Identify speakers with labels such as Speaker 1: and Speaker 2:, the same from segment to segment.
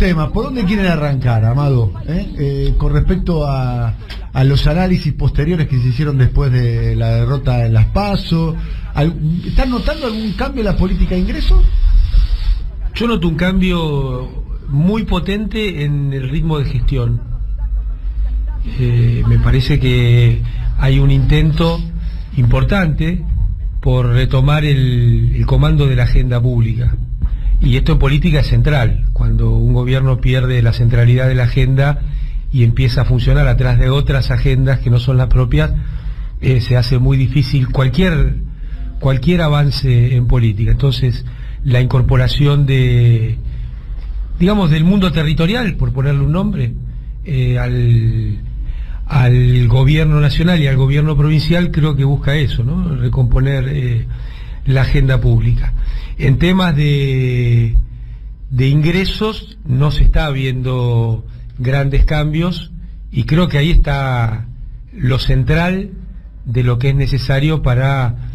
Speaker 1: temas. ¿Por dónde quieren arrancar, Amado? Con respecto a los análisis posteriores que se hicieron después de la derrota en las PASO. ¿Están notando algún cambio en la política de ingresos?
Speaker 2: Yo noto un cambio muy potente en el ritmo de gestión. Me parece que hay un intento importante por retomar el comando de la agenda pública. Y esto en política es central. Cuando un gobierno pierde la centralidad de la agenda y empieza a funcionar atrás de otras agendas que no son las propias, se hace muy difícil cualquier avance en política. Entonces, la incorporación del mundo territorial, por ponerle un nombre, al gobierno nacional y al gobierno provincial, creo que busca eso, ¿no? Recomponer la agenda pública. En temas de ingresos no se está viendo grandes cambios, y creo que ahí está lo central de lo que es necesario para...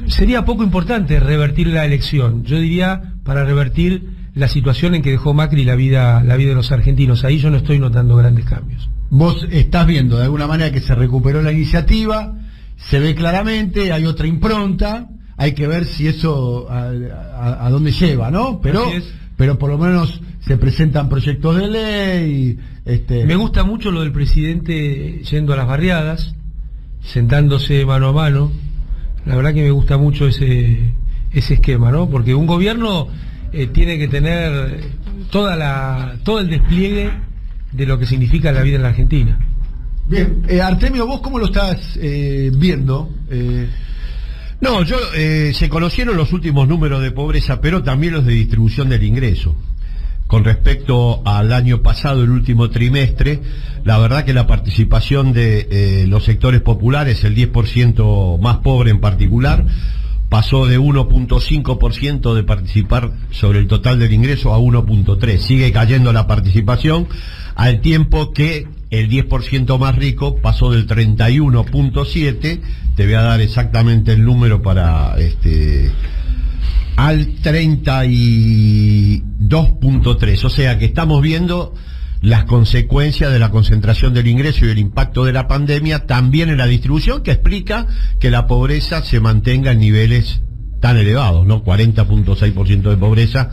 Speaker 2: sería poco importante revertir la elección, yo diría para revertir la situación en que dejó Macri la vida de los argentinos. Ahí yo no estoy notando grandes cambios.
Speaker 1: Vos estás viendo de alguna manera que se recuperó la iniciativa, se ve claramente, hay otra impronta, hay que ver si eso a dónde lleva, ¿no? Pero por lo menos se presentan proyectos de ley.
Speaker 2: Me gusta mucho lo del presidente yendo a las barriadas, sentándose mano a mano. La verdad que me gusta mucho ese esquema, ¿no? Porque un gobierno tiene que tener todo el despliegue de lo que significa la vida en la Argentina.
Speaker 1: Bien, Artemio, ¿vos cómo lo estás viendo?
Speaker 3: No, se conocieron los últimos números de pobreza, pero también los de distribución del ingreso. Con respecto al año pasado, el último trimestre, la verdad que la participación de los sectores populares, el 10% más pobre en particular, pasó de 1.5% de participar sobre el total del ingreso a 1.3%. Sigue cayendo la participación, al tiempo que el 10% más rico pasó del 31.7%, te voy a dar exactamente el número para al 32.3%. O sea que estamos viendo las consecuencias de la concentración del ingreso y el impacto de la pandemia también en la distribución, que explica que la pobreza se mantenga en niveles tan elevados, ¿no? 40.6% de pobreza,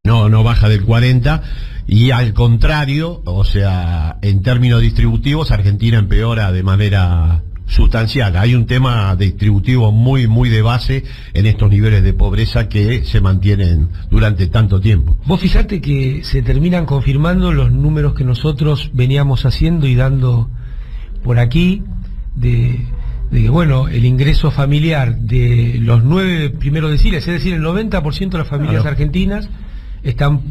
Speaker 3: no baja del 40%, y al contrario, o sea, en términos distributivos, Argentina empeora de manera sustancial. Hay un tema distributivo muy, muy de base en estos niveles de pobreza que se mantienen durante tanto tiempo.
Speaker 2: Vos fijate que se terminan confirmando los números que nosotros veníamos haciendo y dando por aquí, de que, bueno, el ingreso familiar de los 9 primeros deciles, es decir, el 90% de las familias argentinas están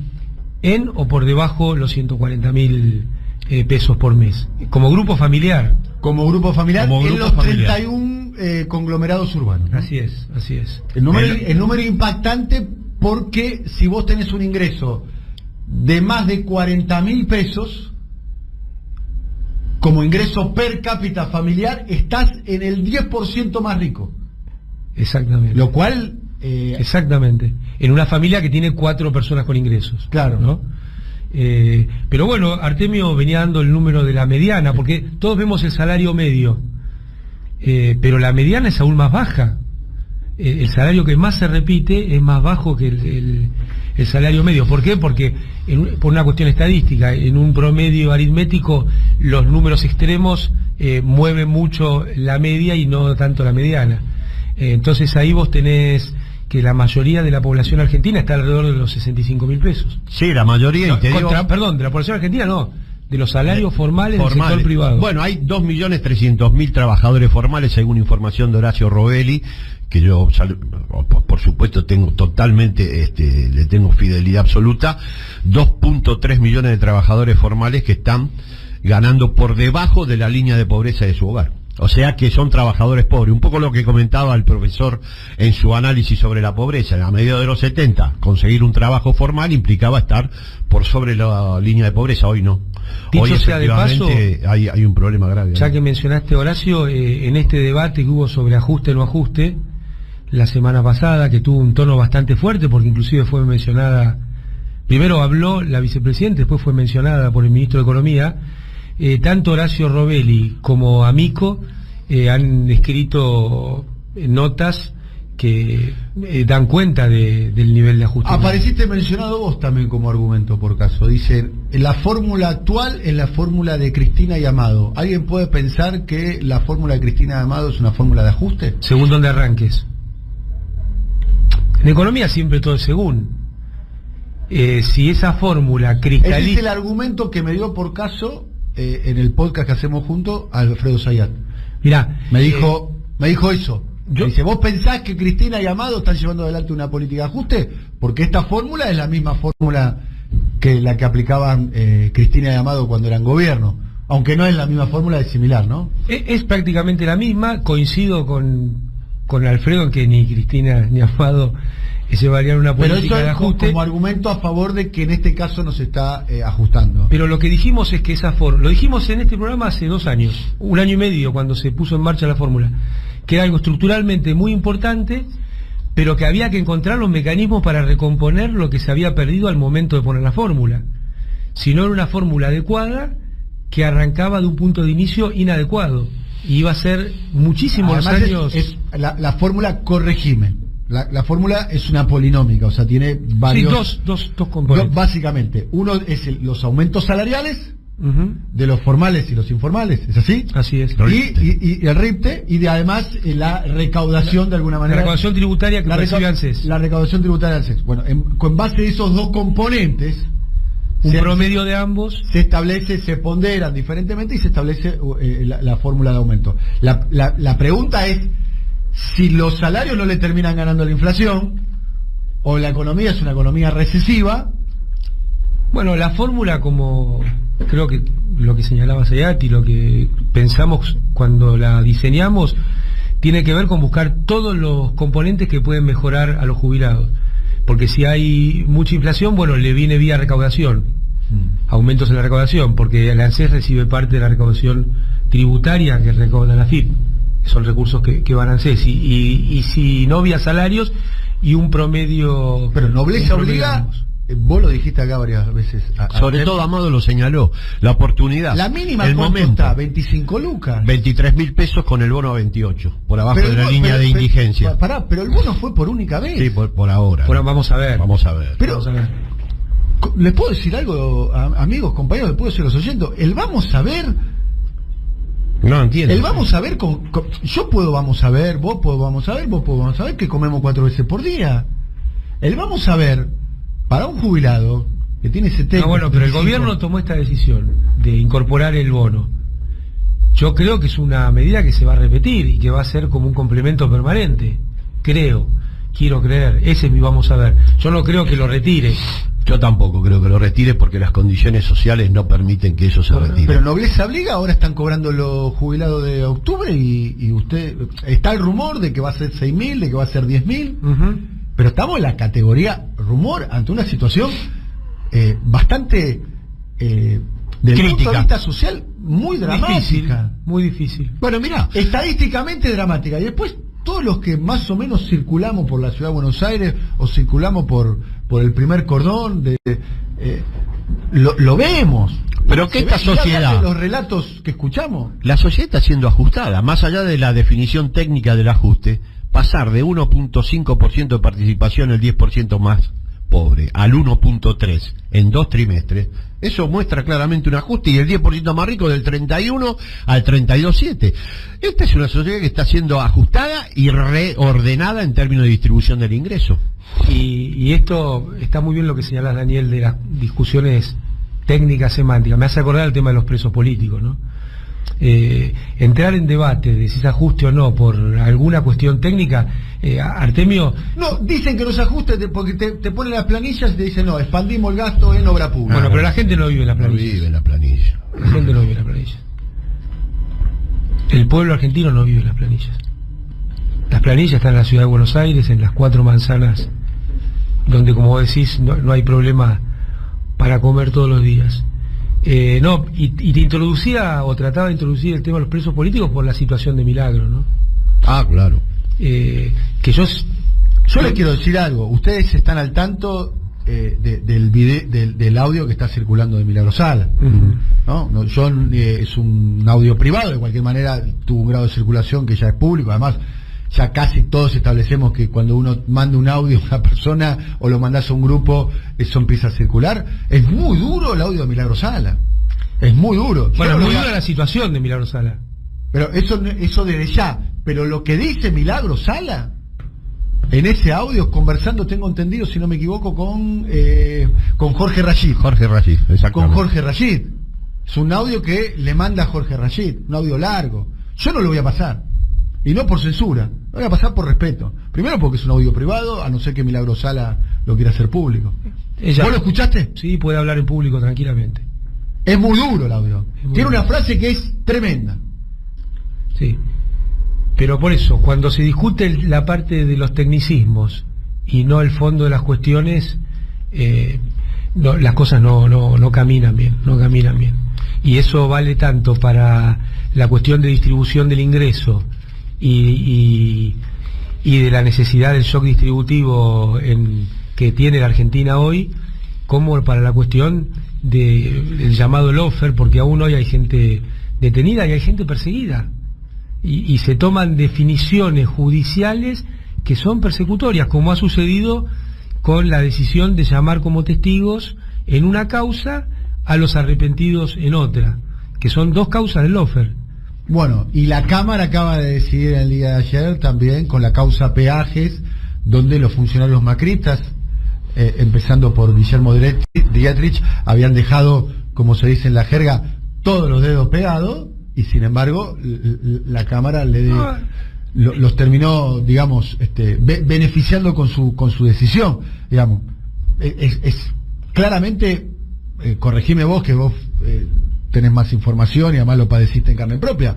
Speaker 2: en o por debajo los 140.000 pesos por mes. Como grupo familiar.
Speaker 1: Como grupo familiar en los 31 conglomerados urbanos, ¿no?
Speaker 2: Así es.
Speaker 1: El número impactante, porque si vos tenés un ingreso de más de 40.000 pesos, como ingreso per cápita familiar, estás en el 10% más rico.
Speaker 2: Exactamente.
Speaker 1: Lo cual...
Speaker 2: exactamente. En una familia que tiene 4 personas con ingresos.
Speaker 1: Claro.
Speaker 2: ¿No? Pero bueno, Artemio venía dando el número de la mediana, porque todos vemos el salario medio, pero la mediana es aún más baja. El salario que más se repite es más bajo que el salario medio. ¿Por qué? Porque por una cuestión estadística, en un promedio aritmético, los números extremos mueven mucho la media y no tanto la mediana. Entonces ahí vos tenés que la mayoría de la población argentina está alrededor de los 65.000 pesos.
Speaker 3: Sí, la mayoría.
Speaker 2: No, de la población argentina no, de los salarios formales del sector privado.
Speaker 3: Bueno, hay 2.300.000 trabajadores formales, según información de Horacio Robelli, que yo, por supuesto, tengo totalmente, le tengo fidelidad absoluta. 2.3 millones de trabajadores formales que están ganando por debajo de la línea de pobreza de su hogar. O sea que son trabajadores pobres. Un poco lo que comentaba el profesor en su análisis sobre la pobreza. A mediados de los 70, conseguir un trabajo formal implicaba estar por sobre la línea de pobreza. Hoy no. Hoy
Speaker 2: sea de paso,
Speaker 3: hay un problema grave.
Speaker 2: Ya que mencionaste, Horacio, en este debate que hubo sobre ajuste o no ajuste, la semana pasada, que tuvo un tono bastante fuerte, porque inclusive fue mencionada Primero habló la vicepresidenta, después fue mencionada por el ministro de Economía. Tanto Horacio Robelli como Amico han escrito notas que dan cuenta del nivel de ajuste.
Speaker 1: Apareciste mencionado vos también como argumento por caso. Dicen, la fórmula actual es la fórmula de Cristina y Amado. ¿Alguien puede pensar que la fórmula de Cristina y Amado es una fórmula de ajuste?
Speaker 2: Según donde arranques. En economía siempre todo es según. Si esa fórmula cristaliza...
Speaker 1: Ese es el argumento que me dio por caso en el podcast que hacemos juntos Alfredo Zayat.
Speaker 2: Mirá,
Speaker 1: me dijo eso. Dice, ¿vos pensás que Cristina y Amado están llevando adelante una política de ajuste? Porque esta fórmula es la misma fórmula que la que aplicaban Cristina y Amado cuando eran gobierno. Aunque no es la misma fórmula, es similar, ¿no?
Speaker 2: Es prácticamente la misma. Coincido con Alfredo en que ni Cristina ni Amado llevarían una política de ajuste.
Speaker 1: Como argumento a favor de que en este caso no se está ajustando.
Speaker 2: Pero lo que dijimos es que esa fórmula, lo dijimos en este programa hace 2 años, 1 año y medio, cuando se puso en marcha la fórmula, que era algo estructuralmente muy importante, pero que había que encontrar los mecanismos para recomponer lo que se había perdido al momento de poner la fórmula. Si no era una fórmula adecuada, que arrancaba de un punto de inicio inadecuado. Y iba a ser muchísimos años...
Speaker 1: La fórmula corregime. La fórmula es una polinómica, o sea, tiene varios...
Speaker 2: Sí, dos componentes.
Speaker 1: Básicamente, uno es los aumentos salariales, de los formales y los informales, ¿es así?
Speaker 2: Así es.
Speaker 1: Y el RIPTE, y además la recaudación de alguna manera...
Speaker 2: La recaudación tributaria que recibe ANSES.
Speaker 1: La recaudación tributaria de ANSES. Bueno, con base de esos dos componentes...
Speaker 2: Un promedio de ambos.
Speaker 1: Se ponderan diferentemente y se establece la fórmula de aumento. La pregunta es si los salarios no le terminan ganando la inflación, o la economía es una economía recesiva.
Speaker 2: Bueno, la fórmula, como creo que lo que señalaba Zayat y lo que pensamos cuando la diseñamos, tiene que ver con buscar todos los componentes que pueden mejorar a los jubilados. Porque si hay mucha inflación, bueno, le viene vía recaudación, aumentos en la recaudación, porque el ANSES recibe parte de la recaudación tributaria que recauda la AFIP, que son recursos que van a ANSES, y si no vía salarios y un promedio...
Speaker 1: Pero nobleza obliga, vos lo dijiste acá varias veces.
Speaker 3: Sobre todo Amado lo señaló, la oportunidad.
Speaker 1: La mínima, el momento está, 25 lucas.
Speaker 3: 23.000 pesos con el bono a 28, por abajo de la línea de indigencia.
Speaker 1: Pero el bono fue por única vez.
Speaker 3: Sí, por ahora.
Speaker 2: Bueno, vamos a ver.
Speaker 1: Pero, ¿les puedo decir algo, amigos, compañeros? ¿Les puedo decir a los oyentes? El vamos a ver...
Speaker 3: No entiendo.
Speaker 1: El vamos a ver yo puedo vamos a ver, vos puedo vamos a ver que comemos 4 veces por día. El vamos a ver para un jubilado que tiene 70...
Speaker 2: No, bueno, pero el gobierno tomó esta decisión de incorporar el bono. Yo creo que es una medida que se va a repetir y que va a ser como un complemento permanente. Quiero creer, ese es mi vamos a ver. Yo no creo que lo retire.
Speaker 3: Yo tampoco creo que lo retire porque las condiciones sociales no permiten que eso se retire.
Speaker 1: Pero nobleza obliga, ahora están cobrando los jubilados de octubre y usted... Está el rumor de que va a ser 6.000, de que va a ser 10.000, pero estamos en la categoría rumor ante una situación bastante... del punto de vista social muy dramática.
Speaker 2: Muy difícil.
Speaker 1: Bueno, mira, estadísticamente dramática. Y después todos los que más o menos circulamos por la ciudad de Buenos Aires o circulamos por el primer cordón, lo vemos.
Speaker 3: Pero que esta sociedad,
Speaker 1: los relatos que escuchamos,
Speaker 3: la sociedad está siendo ajustada, más allá de la definición técnica del ajuste, pasar de 1.5% de participación, el 10% más pobre, al 1.3 en 2 trimestres, eso muestra claramente un ajuste, y el 10% más rico del 31 al 32.7. Esta es una sociedad que está siendo ajustada y reordenada en términos de distribución del ingreso.
Speaker 2: Y esto está muy bien lo que señalas, Daniel, de las discusiones técnicas, semánticas. Me hace acordar el tema de los presos políticos, ¿no? Entrar en debate de si es ajuste o no por alguna cuestión técnica, Artemio...
Speaker 1: No, dicen que no se ajuste porque te ponen las planillas y te dicen, no, expandimos el gasto en obra pública.
Speaker 2: Bueno, pero la gente no vive en la planilla.
Speaker 3: No vive en la planilla.
Speaker 2: La gente no vive en la planilla. El pueblo argentino no vive en las planillas. Las planillas están en la ciudad de Buenos Aires, en las 4 manzanas, donde, como vos decís, no hay problema para comer todos los días. Y te introducía o trataba de introducir el tema de los presos políticos por la situación de Milagro, ¿no?
Speaker 3: Ah, claro.
Speaker 1: Que yo les quiero decir algo. Ustedes están al tanto del audio que está circulando de Milagro Sala. ¿No? Es un audio privado, de cualquier manera tuvo un grado de circulación que ya es público. Además, ya casi todos establecemos que cuando uno manda un audio a una persona o lo mandas a un grupo, eso empieza a circular. Es muy duro el audio de Milagro Sala. Es muy duro.
Speaker 2: Bueno, es muy dura la situación de Milagro Sala.
Speaker 1: Pero eso desde ya. Pero lo que dice Milagro Sala en ese audio, conversando, tengo entendido, si no me equivoco, con Jorge Rashid.
Speaker 3: Jorge Rashid, exactamente.
Speaker 1: Con Jorge Rashid. Es un audio que le manda a Jorge Rashid, un audio largo. Yo no lo voy a pasar. Y no por censura, lo voy a pasar por respeto. Primero porque es un audio privado, a no ser que Milagro Sala lo quiera hacer público. ¿Vos lo escuchaste?
Speaker 2: Sí, puede hablar en público tranquilamente.
Speaker 1: Es muy duro el audio. Tiene una frase que es tremenda.
Speaker 2: Sí. Pero por eso, cuando se discute la parte de los tecnicismos y no el fondo de las cuestiones, las cosas no caminan bien, Y eso vale tanto para la cuestión de distribución del ingreso y de la necesidad del shock distributivo que tiene la Argentina hoy, como para la cuestión del llamado lawfare, porque aún hoy hay gente detenida y hay gente perseguida. Y se toman definiciones judiciales que son persecutorias, como ha sucedido con la decisión de llamar como testigos en una causa a los arrepentidos en otra, que son dos causas del lawfare.
Speaker 1: Bueno, y la Cámara acaba de decidir el día de ayer también con la causa peajes, donde los funcionarios macristas, empezando por Guillermo Dietrich, habían dejado, como se dice en la jerga, todos los dedos pegados, y sin embargo la Cámara los terminó, digamos, beneficiando con su decisión, digamos. Es claramente, corregime vos, que vos tenés más información y además lo padeciste en carne propia,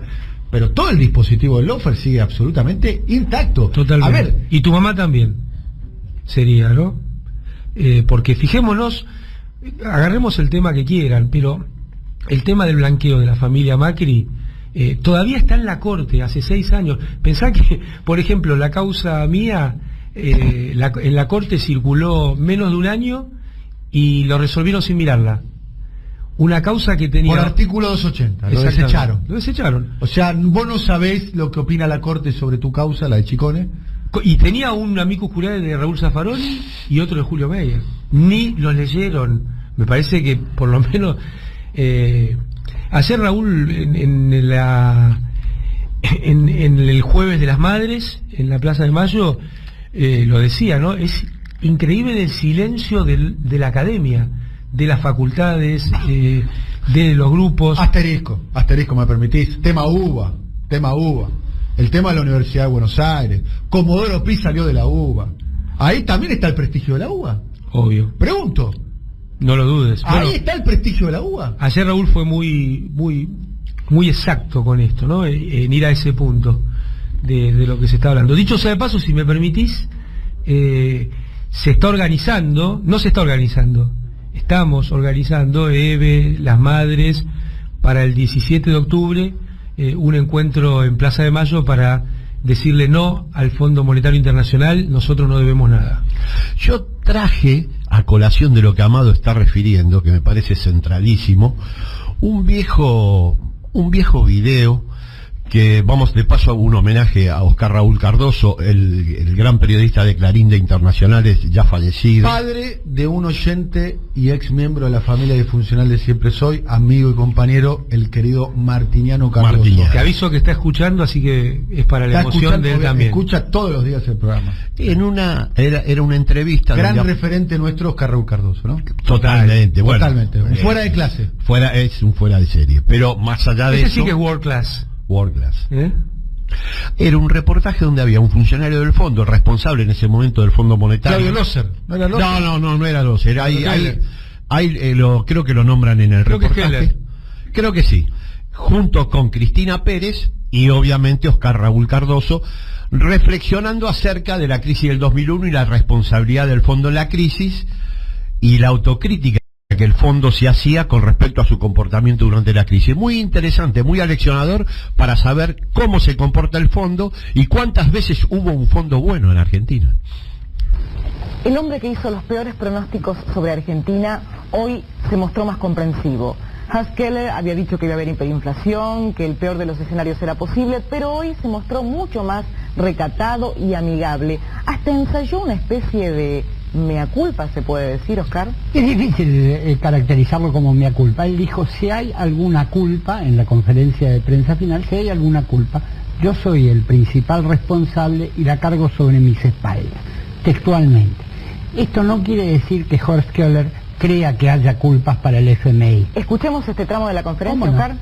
Speaker 1: pero todo el dispositivo del lawfare sigue absolutamente intacto.
Speaker 2: Totalmente. A ver, y tu mamá también sería, ¿no? Porque fijémonos, agarremos el tema que quieran, pero el tema del blanqueo de la familia Macri todavía está en la Corte, hace 6 años. Pensá que, por ejemplo, la causa mía en la Corte circuló menos de un año y lo resolvieron sin mirarla. Una causa que tenía...
Speaker 1: Por artículo 280, lo desecharon. O sea, vos no sabés lo que opina la Corte sobre tu causa, la de Chicone.
Speaker 2: Y tenía un amicus curiae de Raúl Zaffaroni y otro de Julio Meyer. Ni los leyeron. Me parece que, por lo menos... ayer Raúl, en el Jueves de las Madres, en la Plaza de Mayo, lo decía, ¿no? Es increíble el silencio de la academia, de las facultades, de los grupos.
Speaker 1: Asterisco, me permitís. Tema UBA. El tema de la Universidad de Buenos Aires. Comodoro Pi salió de la UBA. Ahí también está el prestigio de la UBA.
Speaker 2: Obvio.
Speaker 1: Pregunto.
Speaker 2: No lo dudes.
Speaker 1: Ahí está el prestigio de la UBA.
Speaker 2: Ayer Raúl fue muy exacto con esto, ¿no? En ir a ese punto de lo que se está hablando. Dicho sea de paso, si me permitís, estamos organizando EVE, las madres, para el 17 de octubre, un encuentro en Plaza de Mayo para decirle no al Fondo Monetario Internacional. Nosotros no debemos nada.
Speaker 3: Yo traje, a colación de lo que Amado está refiriendo, que me parece centralísimo, un viejo video que, vamos, de paso hago un homenaje a Oscar Raúl Cardoso, el gran periodista de Clarín de Internacionales, ya fallecido.
Speaker 1: Padre de un oyente y ex miembro de la familia disfuncional de Siempre Soy, amigo y compañero, el querido Martiniano Cardoso.
Speaker 2: Te aviso que está escuchando, así que es para la emoción de él también.
Speaker 1: Escucha todos los días el programa.
Speaker 3: Era una entrevista.
Speaker 1: Gran referente nuestro, Oscar Raúl Cardoso, ¿no?
Speaker 3: Totalmente, bueno.
Speaker 1: Totalmente. Fuera de clase.
Speaker 3: Es un fuera de serie. Pero más allá de
Speaker 2: eso...
Speaker 3: Ese
Speaker 2: sí que es world class.
Speaker 3: Era un reportaje donde había un funcionario del fondo, el responsable en ese momento del Fondo Monetario.
Speaker 1: Claudio Loser.
Speaker 3: ¿No era Loser? No era Loser. Creo que lo nombran en el reportaje. Creo que sí. Junto con Cristina Pérez y obviamente Oscar Raúl Cardoso, reflexionando acerca de la crisis del 2001 y la responsabilidad del fondo en la crisis y la autocrítica que el fondo se hacía con respecto a su comportamiento durante la crisis. Muy interesante, muy aleccionador para saber cómo se comporta el fondo y cuántas veces hubo un fondo bueno en Argentina.
Speaker 4: El hombre que hizo los peores pronósticos sobre Argentina hoy se mostró más comprensivo. Hans Keller había dicho que iba a haber hiperinflación, que el peor de los escenarios era posible, pero hoy se mostró mucho más recatado y amigable. Hasta ensayó una especie de mea culpa, se puede decir, Oscar.
Speaker 5: Es difícil caracterizarlo como mea culpa. Él dijo, si hay alguna culpa, en la conferencia de prensa final, si hay alguna culpa, yo soy el principal responsable y la cargo sobre mis espaldas, textualmente. Esto no quiere decir que Horst Köhler crea que haya culpas para el FMI.
Speaker 4: Escuchemos este tramo de la conferencia, Oscar.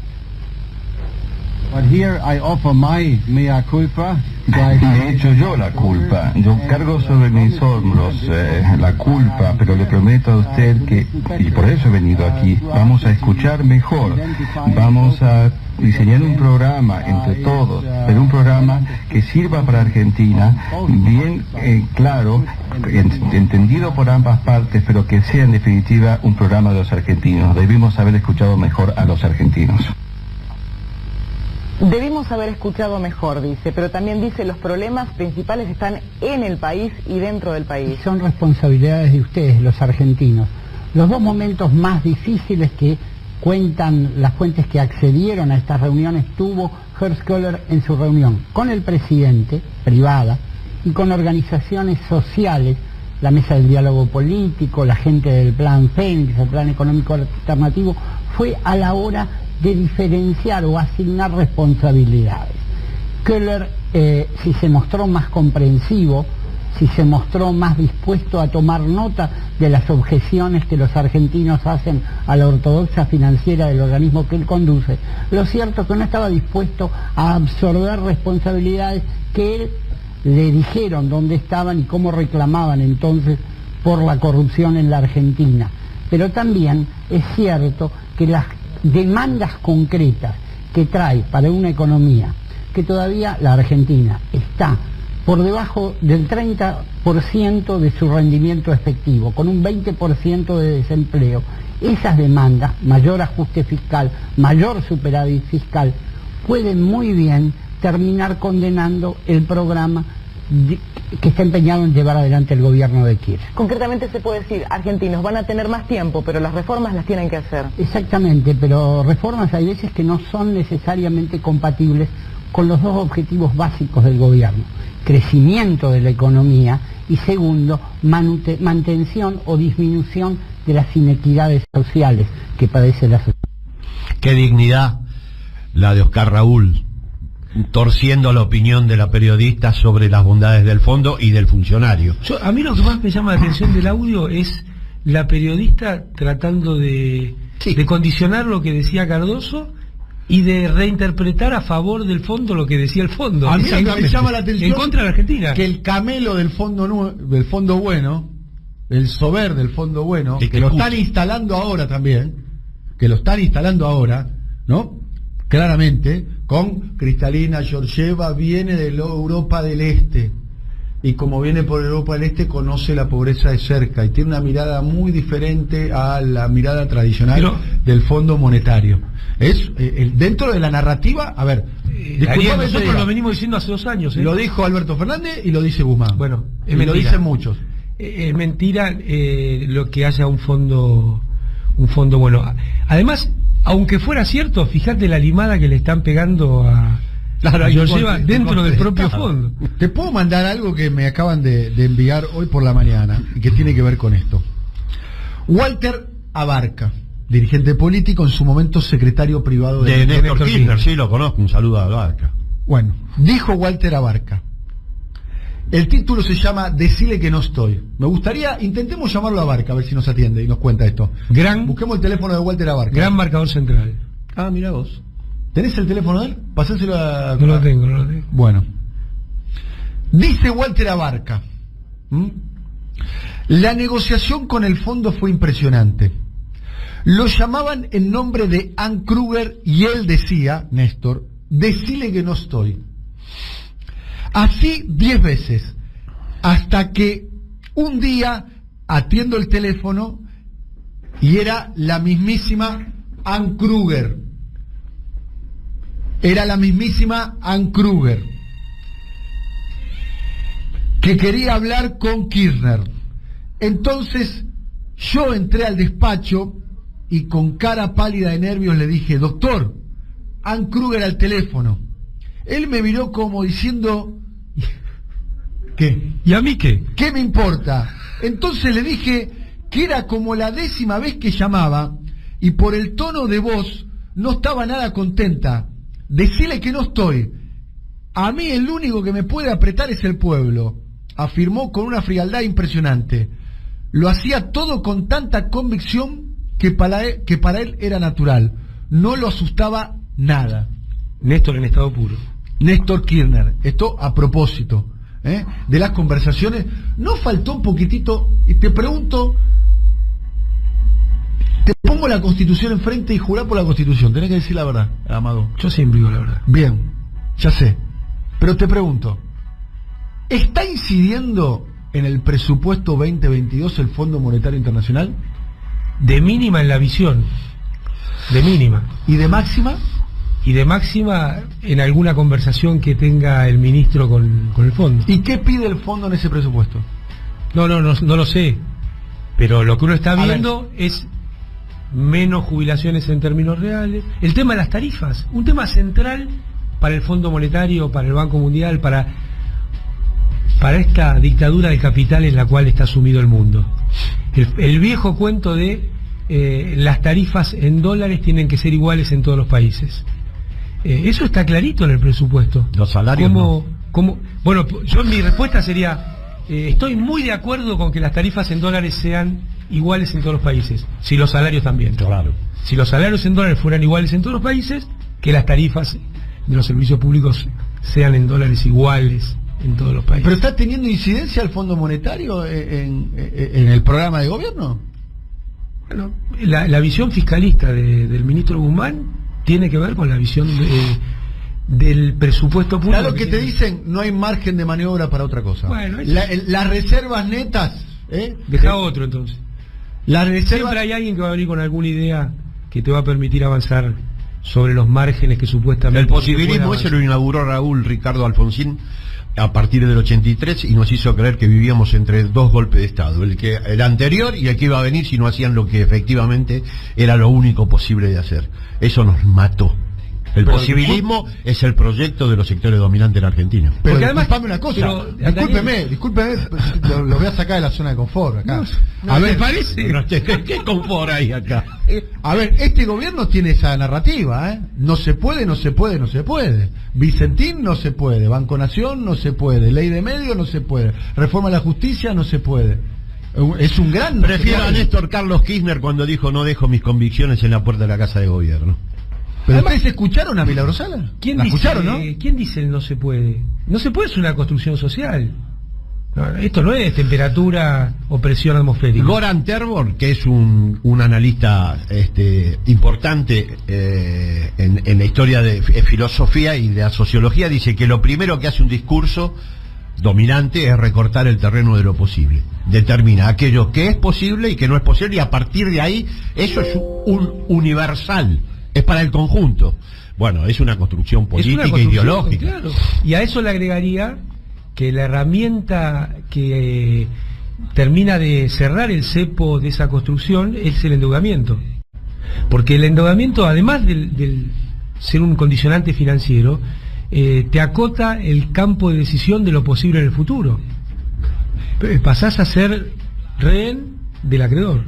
Speaker 6: But here I offer my mea culpa.
Speaker 7: He hecho yo la culpa. Yo cargo sobre mis hombros la culpa, pero le prometo a usted que, y por eso he venido aquí, vamos a escuchar mejor. Vamos a diseñar un programa entre todos, pero un programa que sirva para Argentina, bien claro, entendido por ambas partes, pero que sea en definitiva un programa de los argentinos. Debimos haber escuchado mejor a los argentinos.
Speaker 4: Debimos haber escuchado mejor, dice, pero también dice los problemas principales están en el país y dentro del país.
Speaker 5: Y son responsabilidades de ustedes, los argentinos. Los dos momentos más difíciles que cuentan las fuentes que accedieron a estas reuniones tuvo Horst Köhler en su reunión con el presidente, privada, y con organizaciones sociales, la Mesa del Diálogo Político, la gente del Plan Fénix, el Plan Económico Alternativo, fue a la hora de diferenciar o asignar responsabilidades. Köhler, si se mostró más comprensivo, si se mostró más dispuesto a tomar nota de las objeciones que los argentinos hacen a la ortodoxia financiera del organismo que él conduce, lo cierto es que no estaba dispuesto a absorber responsabilidades que él le dijeron dónde estaban y cómo reclamaban entonces por la corrupción en la Argentina. Pero también es cierto que las demandas concretas que trae para una economía que todavía la Argentina está por debajo del 30% de su rendimiento efectivo, con un 20% de desempleo, esas demandas, mayor ajuste fiscal, mayor superávit fiscal, pueden muy bien terminar condenando el programa que está empeñado en llevar adelante el gobierno de Kirchner.
Speaker 4: Concretamente se puede decir, argentinos van a tener más tiempo, pero las reformas las tienen que hacer.
Speaker 5: Exactamente, pero reformas hay veces que no son necesariamente compatibles con los dos objetivos básicos del gobierno: crecimiento de la economía y segundo, mantención o disminución de las inequidades sociales que padece la sociedad.
Speaker 3: Qué dignidad la de Oscar Raúl, torciendo la opinión de la periodista sobre las bondades del fondo y del funcionario.
Speaker 2: A mí lo que más me llama la atención del audio es la periodista tratando de condicionar lo que decía Cardoso y de reinterpretar a favor del fondo lo que decía el fondo.
Speaker 1: A mí me llama la atención
Speaker 2: en contra de la Argentina,
Speaker 1: que el camelo del fondo bueno, el sober del fondo bueno, que lo están instalando ahora también, ¿no? Claramente, con Cristalina Georgieva, viene de la Europa del Este, y como viene por Europa del Este, conoce la pobreza de cerca, y tiene una mirada muy diferente a la mirada tradicional del Fondo Monetario. Es dentro de la narrativa, a ver,
Speaker 2: nosotros lo venimos diciendo hace 2 años.
Speaker 1: Lo dijo Alberto Fernández y lo dice Guzmán.
Speaker 2: Bueno,
Speaker 1: y lo dicen muchos.
Speaker 2: Es mentira lo que haya un fondo bueno. Además, aunque fuera cierto, fíjate la limada que le están pegando a Georgieva dentro del propio fondo.
Speaker 1: Te puedo mandar algo que me acaban de enviar hoy por la mañana y que tiene que ver con esto. Walter Abarca, dirigente político, en su momento secretario privado
Speaker 3: de Néstor Kirchner. Sí, lo conozco, un saludo a Abarca.
Speaker 1: Bueno, dijo Walter Abarca, el título se llama Decile que no estoy. Me gustaría, intentemos llamarlo a Abarca, a ver si nos atiende y nos cuenta esto.
Speaker 2: Busquemos
Speaker 1: el teléfono de Walter Abarca.
Speaker 2: Gran marcador central.
Speaker 1: Ah, mira vos. ¿Tenés el teléfono de él? Pasáselo a...
Speaker 2: No lo tengo.
Speaker 1: Bueno. Dice Walter Abarca, la negociación con el fondo fue impresionante. Lo llamaban en nombre de Ann Kruger y él decía, Néstor, decile que no estoy. Así 10 veces, hasta que un día atiendo el teléfono y era la mismísima Ann Kruger. Era la mismísima Ann Kruger, que quería hablar con Kirchner. Entonces yo entré al despacho y con cara pálida de nervios le dije: doctor, Ann Kruger al teléfono. Él me miró como diciendo: ¿qué?
Speaker 2: ¿Y a mí qué?
Speaker 1: ¿Qué me importa? Entonces le dije que era como la 10ª vez que llamaba y por el tono de voz no estaba nada contenta. Decile que no estoy. A mí el único que me puede apretar es el pueblo, afirmó con una frialdad impresionante. Lo hacía todo con tanta convicción que para él era natural. No lo asustaba nada.
Speaker 2: Néstor en estado puro.
Speaker 1: Néstor Kirchner. Esto a propósito de las conversaciones. ¿No faltó un poquitito? Y te pregunto, te pongo la Constitución enfrente y jurá por la Constitución. Tenés que decir la verdad, Amado.
Speaker 2: Yo siempre digo la verdad.
Speaker 1: Bien, ya sé. Pero te pregunto, ¿está incidiendo en el presupuesto 2022 el Fondo Monetario Internacional?
Speaker 2: De mínima en la visión. De mínima.
Speaker 1: ¿Y de máxima?
Speaker 2: Y de máxima en alguna conversación que tenga el ministro con el fondo.
Speaker 1: ¿Y qué pide el fondo en ese presupuesto?
Speaker 2: No lo sé. Pero lo que uno está viendo es menos jubilaciones en términos reales. El tema de las tarifas, un tema central para el Fondo Monetario, para el Banco Mundial, para esta dictadura del capital en la cual está sumido el mundo. El viejo cuento de las tarifas en dólares tienen que ser iguales en todos los países. Eso está clarito en el presupuesto.
Speaker 3: Los salarios
Speaker 2: Bueno, yo mi respuesta sería, estoy muy de acuerdo con que las tarifas en dólares sean iguales en todos los países, si los salarios también.
Speaker 3: Claro.
Speaker 2: Si los salarios en dólares fueran iguales en todos los países, que las tarifas de los servicios públicos sean en dólares iguales en todos los países.
Speaker 1: ¿Pero está teniendo incidencia el Fondo Monetario en el programa de gobierno?
Speaker 2: Bueno, la visión fiscalista del ministro Guzmán tiene que ver con la visión del presupuesto público.
Speaker 1: Claro que te dicen, no hay margen de maniobra para otra cosa.
Speaker 2: Bueno,
Speaker 1: las reservas netas...
Speaker 2: Deja otro entonces.
Speaker 1: Las reservas...
Speaker 2: Siempre hay alguien que va a venir con alguna idea que te va a permitir avanzar sobre los márgenes que supuestamente...
Speaker 3: El posibilismo ese lo inauguró Raúl Ricardo Alfonsín a partir del 83 y nos hizo creer que vivíamos entre dos golpes de Estado, el anterior y el que iba a venir si no hacían lo que efectivamente era lo único posible de hacer. Eso nos mató. El posibilismo es el proyecto de los sectores dominantes en Argentina.
Speaker 1: Pero además, discúlpame una cosa, discúlpeme, lo voy a sacar de la zona de confort acá.
Speaker 3: A ver, parece. ¿Qué confort hay acá?
Speaker 1: A ver, este gobierno tiene esa narrativa, No se puede. Vicentín no se puede, Banco Nación no se puede, Ley de Medios no se puede, Reforma de la Justicia no se puede. Es un gran...
Speaker 3: Prefiero a Néstor Carlos Kirchner cuando dijo: no dejo mis convicciones en la puerta de la Casa de Gobierno.
Speaker 1: ¿Pero ustedes escucharon a Milagro Sala?
Speaker 2: ¿La escucharon, no? ¿Quién dice el no se puede? No se puede, es una construcción social. No, esto no es temperatura o presión atmosférica.
Speaker 3: Goran Terbor, que es un analista importante en la historia de filosofía y de la sociología, dice que lo primero que hace un discurso dominante es recortar el terreno de lo posible. Determina aquello que es posible y que no es posible, y a partir de ahí, eso es un universal. Es para el conjunto. Bueno, es una construcción política e ideológica.
Speaker 2: Claro. Y a eso le agregaría que la herramienta que termina de cerrar el cepo de esa construcción es el endeudamiento. Porque el endeudamiento, además del ser un condicionante financiero, te acota el campo de decisión de lo posible en el futuro. Pasás a ser rehén del acreedor.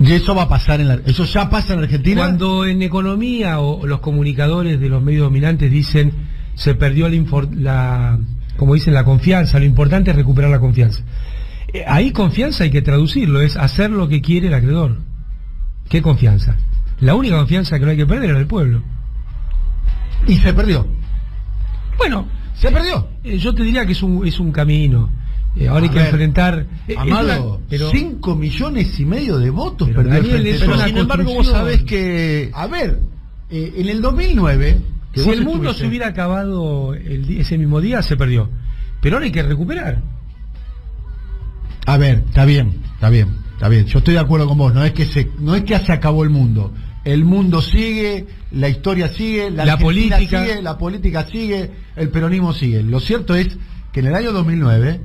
Speaker 1: Y eso va a pasar eso ya pasa en Argentina.
Speaker 2: Cuando en economía o los comunicadores de los medios dominantes dicen se perdió como dicen, la confianza, lo importante es recuperar la confianza. Ahí confianza hay que traducirlo, es hacer lo que quiere el acreedor. ¿Qué confianza? La única confianza que no hay que perder es el pueblo.
Speaker 1: Y se perdió.
Speaker 2: Bueno,
Speaker 1: se perdió.
Speaker 2: Yo te diría que es un camino. Ahora hay que enfrentar...
Speaker 1: Amado, 5,5 millones de votos
Speaker 2: pero Daniel,
Speaker 1: pero sin embargo vos sabés que... A ver, en el 2009...
Speaker 2: Si el mundo se hubiera acabado ese mismo día, se perdió. Pero ahora hay que recuperar.
Speaker 1: A ver, está bien. Yo estoy de acuerdo con vos. No es que se acabó el mundo. El mundo sigue, la historia sigue, la política sigue, el peronismo sigue. Lo cierto es que en el año 2009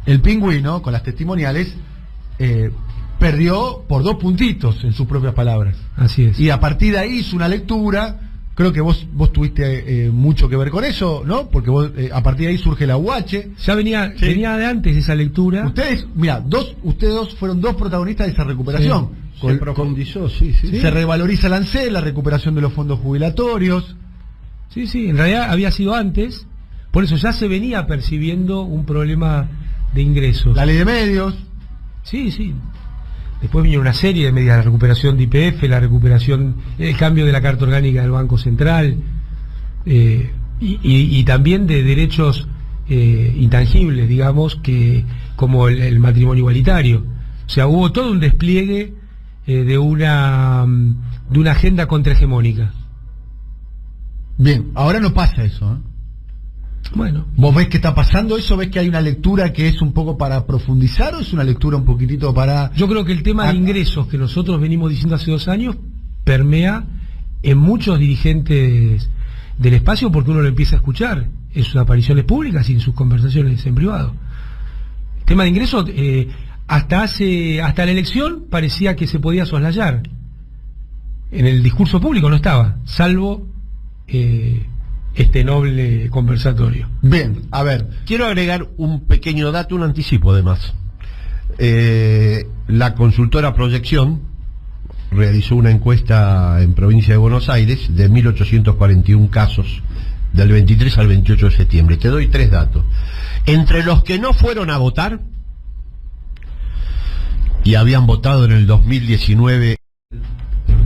Speaker 1: el Pingüino, con las testimoniales, perdió por 2 puntitos, en sus propias palabras.
Speaker 2: Así es.
Speaker 1: Y a partir de ahí hizo una lectura, creo que vos tuviste mucho que ver con eso, ¿no? Porque vos, a partir de ahí surge la UH.
Speaker 2: Ya venía de antes esa lectura.
Speaker 1: Ustedes, mira, ustedes dos fueron 2 protagonistas de esa recuperación.
Speaker 3: Sí. Se profundizó, sí.
Speaker 1: Se revaloriza el ANSES, la recuperación de los fondos jubilatorios.
Speaker 2: Sí, en realidad había sido antes, por eso ya se venía percibiendo un problema de ingresos.
Speaker 1: La ley de medios.
Speaker 2: Sí. Después vino una serie de medidas, la recuperación de YPF, la recuperación, el cambio de la Carta Orgánica del Banco Central, y también de derechos intangibles, digamos, que como el matrimonio igualitario. O sea, hubo todo un despliegue de una agenda contrahegemónica.
Speaker 1: Bien, ahora no pasa eso, ¿eh?
Speaker 2: Bueno.
Speaker 1: ¿Vos ves que está pasando eso? ¿Ves que hay una lectura que es un poco para profundizar o es una lectura un poquitito para...?
Speaker 2: Yo creo que el tema de ingresos que nosotros venimos diciendo hace 2 años permea en muchos dirigentes del espacio, porque uno lo empieza a escuchar en sus apariciones públicas y en sus conversaciones en privado. El tema de ingresos, hasta la elección parecía que se podía soslayar. En el discurso público no estaba, salvo este noble conversatorio.
Speaker 1: Bien, a ver.
Speaker 3: Quiero agregar un pequeño dato, un anticipo además. La consultora Proyección realizó una encuesta en provincia de Buenos Aires de 1.841 casos del 23 al 28 de septiembre. Te doy 3 datos. Entre los que no fueron a votar y habían votado en el 2019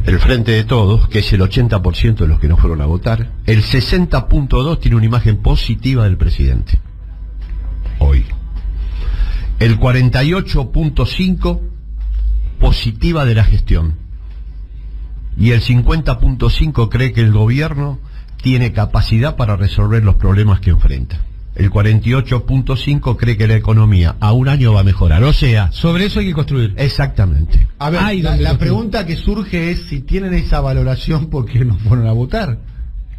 Speaker 3: el Frente de Todos, que es el 80% de los que no fueron a votar, el 60.2 tiene una imagen positiva del presidente. Hoy. El 48.5 positiva de la gestión. Y el 50.5 cree que el gobierno tiene capacidad para resolver los problemas que enfrenta. El 48.5 cree que la economía a un año va a mejorar. O sea,
Speaker 2: sobre eso hay que construir.
Speaker 3: Exactamente.
Speaker 1: A ver, la pregunta que surge es si tienen esa valoración, ¿por qué no fueron a votar?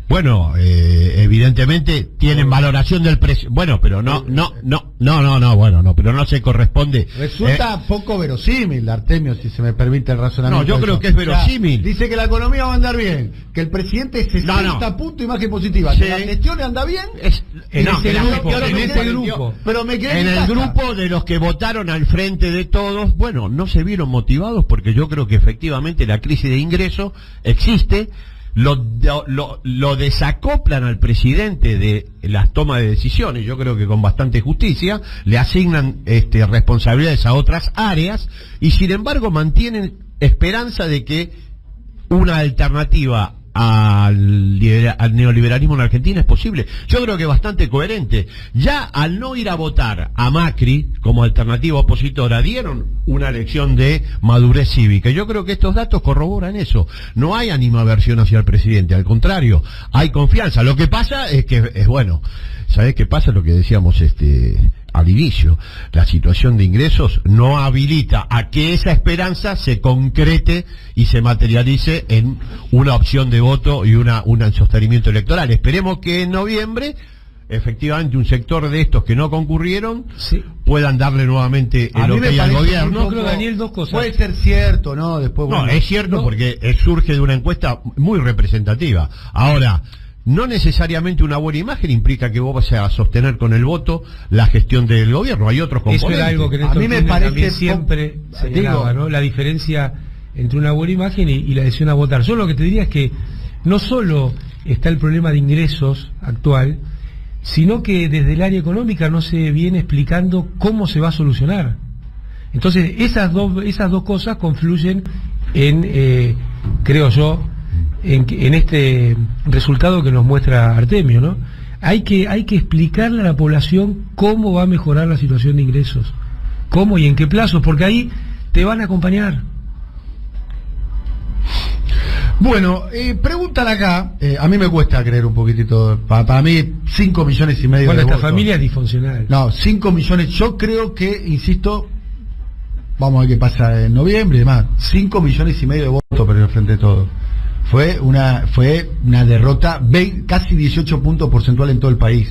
Speaker 3: Bueno, evidentemente tienen valoración del precio. Bueno, pero pero no se corresponde.
Speaker 1: Resulta poco verosímil, Artemio, si se me permite el razonamiento.
Speaker 3: No, yo creo que es verosímil.
Speaker 1: Dice que la economía va a andar bien, que el presidente es 60 puntos imagen positiva, que la gestión anda bien.
Speaker 2: En ese grupo.
Speaker 1: Pero me quedé
Speaker 3: en el grupo de los que votaron al Frente de Todos, bueno, no se vieron motivados porque yo creo que efectivamente la crisis de ingresos existe. Lo desacoplan al presidente de las tomas de decisiones, yo creo que con bastante justicia, le asignan responsabilidades a otras áreas y sin embargo mantienen esperanza de que una alternativa al neoliberalismo en Argentina es posible. Yo creo que es bastante coherente. Ya al no ir a votar a Macri como alternativa opositora, dieron una lección de madurez cívica. Yo creo que estos datos corroboran eso. No hay animadversión hacia el presidente, al contrario, hay confianza. Lo que pasa es que, ¿sabés qué pasa? Lo que decíamos al inicio, la situación de ingresos no habilita a que esa esperanza se concrete y se materialice en una opción de voto y un sostenimiento electoral. Esperemos que en noviembre efectivamente un sector de estos que no concurrieron puedan darle nuevamente el ok al gobierno.
Speaker 2: No creo, Daniel, 2 cosas.
Speaker 1: Puede ser cierto, ¿no? Después,
Speaker 3: no, es cierto porque surge de una encuesta muy representativa. Ahora, no necesariamente una buena imagen implica que vos vas a sostener con el voto la gestión del gobierno. Hay otros componentes.
Speaker 2: Eso era algo que
Speaker 1: a mí me parece
Speaker 2: siempre señalaba, ¿no? La diferencia entre una buena imagen y la decisión a votar. Yo lo que te diría es que no solo está el problema de ingresos actual, sino que desde el área económica no se viene explicando cómo se va a solucionar. Entonces esas dos cosas confluyen en, creo yo, en este resultado que nos muestra Artemio, ¿no? Hay que explicarle a la población cómo va a mejorar la situación de ingresos, cómo y en qué plazos, porque ahí te van a acompañar.
Speaker 1: Bueno, preguntan acá, a mí me cuesta creer un poquitito, para mí 5 millones y medio
Speaker 2: de
Speaker 1: votos.
Speaker 2: Esta familia es disfuncional.
Speaker 1: No, 5 millones, yo creo que, insisto, vamos a ver qué pasa en noviembre y demás, 5 millones y medio de votos por el Frente de Todos. fue una derrota, casi 18 puntos porcentuales en todo el país.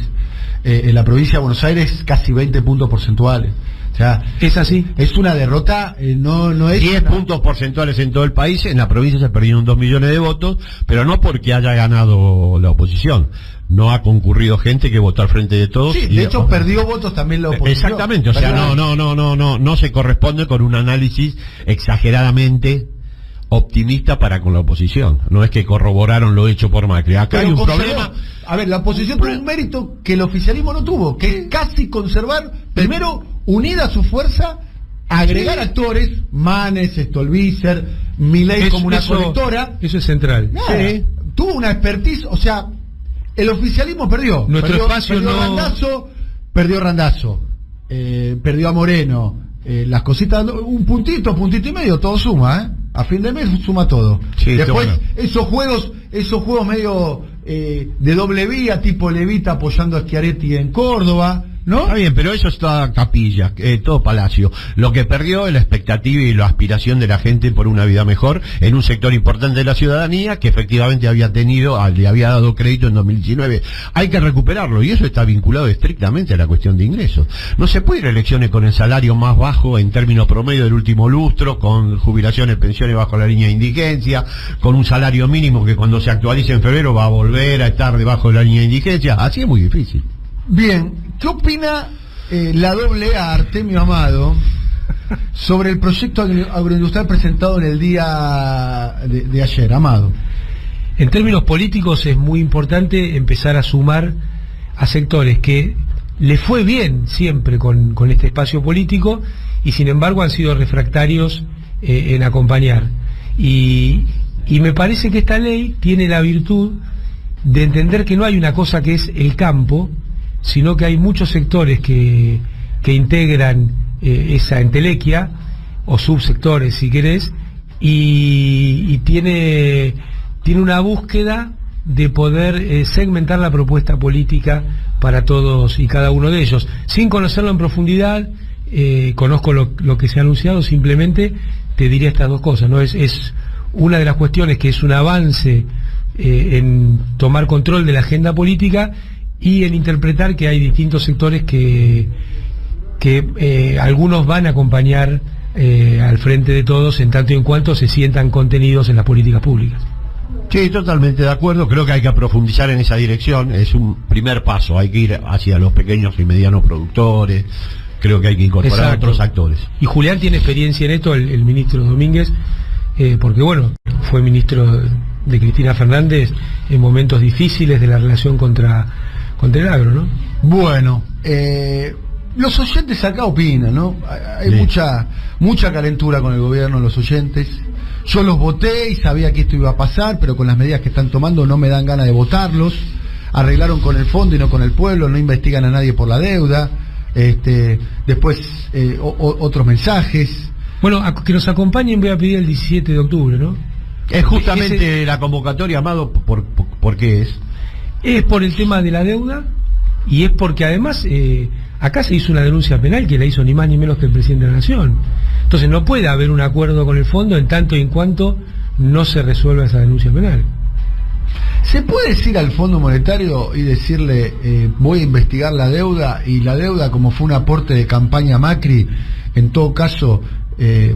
Speaker 1: En la provincia de Buenos Aires casi 20 puntos porcentuales. O sea,
Speaker 2: es así.
Speaker 1: Es una derrota, no es
Speaker 3: 10 puntos porcentuales en todo el país. En la provincia se perdieron 2 millones de votos, pero no porque haya ganado la oposición. No ha concurrido gente que votó al Frente de Todos.
Speaker 1: Sí, de hecho perdió votos también la oposición.
Speaker 3: Exactamente, o sea, no se corresponde con un análisis exageradamente optimista para con la oposición. No es que corroboraron lo hecho por Macri. Acá hay un problema.
Speaker 1: A ver, la oposición tuvo un mérito que el oficialismo no tuvo, que es casi conservar, primero, unida su fuerza, agregar actores, Manes, Stolbizer, Milei como una colectora.
Speaker 2: Eso es central.
Speaker 1: Sí. Tuvo una expertise, o sea, el oficialismo perdió. Perdió Randazzo, perdió a Moreno, las cositas, un puntito y medio, todo suma, a fin de mes suma todo.
Speaker 3: Sí,
Speaker 1: después esos juegos medio de doble vía, tipo Levita apoyando a Schiaretti en Córdoba, ¿no?
Speaker 3: Está bien, pero eso es toda capilla, todo palacio. Lo que perdió es la expectativa y la aspiración de la gente por una vida mejor en un sector importante de la ciudadanía que efectivamente le había dado crédito en 2019. Hay que recuperarlo y eso está vinculado estrictamente a la cuestión de ingresos. No se puede ir a elecciones con el salario más bajo en términos promedio del último lustro, con jubilaciones, pensiones bajo la línea de indigencia, con un salario mínimo que cuando se actualice en febrero va a volver a estar debajo de la línea de indigencia. Así es muy difícil.
Speaker 1: Bien, ¿qué opina la AA, Artemio Amado, sobre el proyecto agroindustrial presentado en el día de ayer, Amado?
Speaker 2: En términos políticos es muy importante empezar a sumar a sectores que le fue bien siempre con este espacio político y sin embargo han sido refractarios en acompañar. Y me parece que esta ley tiene la virtud de entender que no hay una cosa que es el campo, sino que hay muchos sectores que integran esa entelequia, o subsectores si querés, y tiene una búsqueda de poder segmentar la propuesta política para todos y cada uno de ellos. Sin conocerlo en profundidad, conozco lo que se ha anunciado, simplemente te diría estas dos cosas, ¿no? Es una de las cuestiones que es un avance en tomar control de la agenda política y en interpretar que hay distintos sectores que algunos van a acompañar al Frente de Todos en tanto y en cuanto se sientan contenidos en las políticas públicas.
Speaker 3: Sí, totalmente de acuerdo, creo que hay que profundizar en esa dirección, es un primer paso, hay que ir hacia los pequeños y medianos productores, creo que hay que incorporar a otros actores.
Speaker 2: Y Julián tiene experiencia en esto, el ministro Domínguez, porque bueno, fue ministro de Cristina Fernández en momentos difíciles de la relación contra el agro, ¿no?
Speaker 1: Bueno, los oyentes acá opinan, ¿no? Hay mucha calentura con el gobierno, los oyentes. Yo los voté y sabía que esto iba a pasar, pero con las medidas que están tomando no me dan ganas de votarlos. Arreglaron con el fondo y no con el pueblo, no investigan a nadie por la deuda. Después otros mensajes.
Speaker 2: Bueno, que nos acompañen voy a pedir el 17 de octubre, ¿no?
Speaker 3: Es justamente la convocatoria, Amado, ¿por qué es?
Speaker 2: Es por el tema de la deuda y es porque además acá se hizo una denuncia penal que la hizo ni más ni menos que el presidente de la Nación. Entonces no puede haber un acuerdo con el fondo en tanto y en cuanto no se resuelva esa denuncia penal.
Speaker 1: ¿Se puede decir al Fondo Monetario y decirle voy a investigar la deuda, y la deuda, como fue un aporte de campaña Macri, en todo caso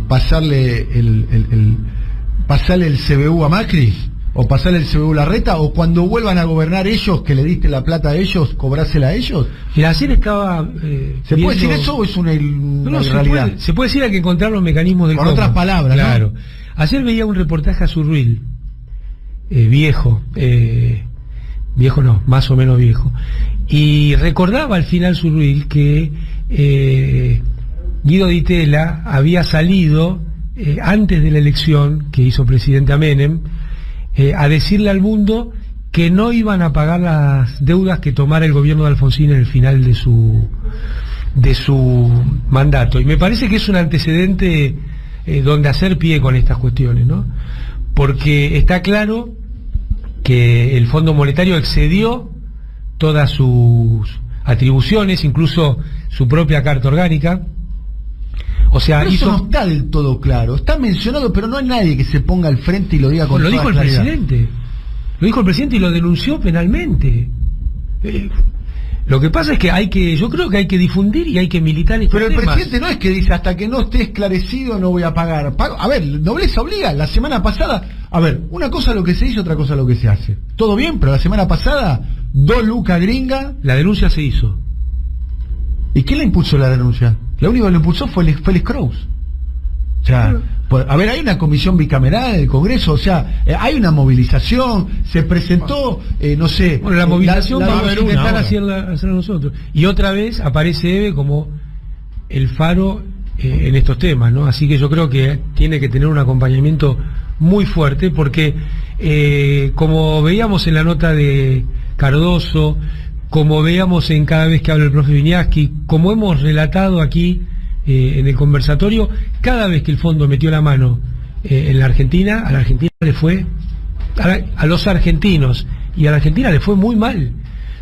Speaker 1: pasarle el CBU a Macri? ¿O pasarle el CBU Larreta? ¿O cuando vuelvan a gobernar ellos, que le diste la plata a ellos, cobrásela a ellos?
Speaker 2: Mira, ayer estaba...
Speaker 1: ¿Se puede decir eso o es una realidad?
Speaker 2: Se puede decir, hay que encontrar los mecanismos del
Speaker 1: Con otras palabras,
Speaker 2: claro, ¿no? Ayer veía un reportaje a Zurril, viejo no, más o menos viejo, y recordaba al final Zurril que Guido Di Tella había salido antes de la elección que hizo presidente a Menem, a decirle al mundo que no iban a pagar las deudas que tomara el gobierno de Alfonsín en el final de su mandato. Y me parece que es un antecedente donde hacer pie con estas cuestiones, ¿no? Porque está claro que el Fondo Monetario excedió todas sus atribuciones, incluso su propia carta orgánica, O sea,
Speaker 1: pero eso no está del todo claro. Está mencionado, pero no hay nadie que se ponga al frente y lo diga con
Speaker 2: toda
Speaker 1: claridad.
Speaker 2: Lo dijo el presidente y lo denunció penalmente. Lo que pasa es que yo creo que hay que difundir y hay que militar estos
Speaker 1: temas. Pero el presidente no es que dice hasta que no esté esclarecido no voy a pagar. A ver, nobleza obliga. La semana pasada, a ver, una cosa lo que se hizo, otra cosa lo que se hace. Todo bien, pero la semana pasada 2 lucas gringa.
Speaker 2: La denuncia se hizo.
Speaker 1: ¿Y quién la impulsó la denuncia? Lo único que lo impulsó fue Félix Kraus. O sea, a ver, hay una comisión bicameral en el Congreso, o sea, hay una movilización, se presentó, no sé...
Speaker 2: Bueno, la movilización vamos a intentar hacerla nosotros. Y otra vez aparece Eve como el faro en estos temas, ¿no? Así que yo creo que tiene que tener un acompañamiento muy fuerte, porque como veíamos en la nota de Cardoso, como veíamos en cada vez que habla el profe Viñaski, como hemos relatado aquí en el conversatorio, cada vez que el fondo metió la mano en la Argentina, a la Argentina le fue, a los argentinos y a la Argentina le fue muy mal.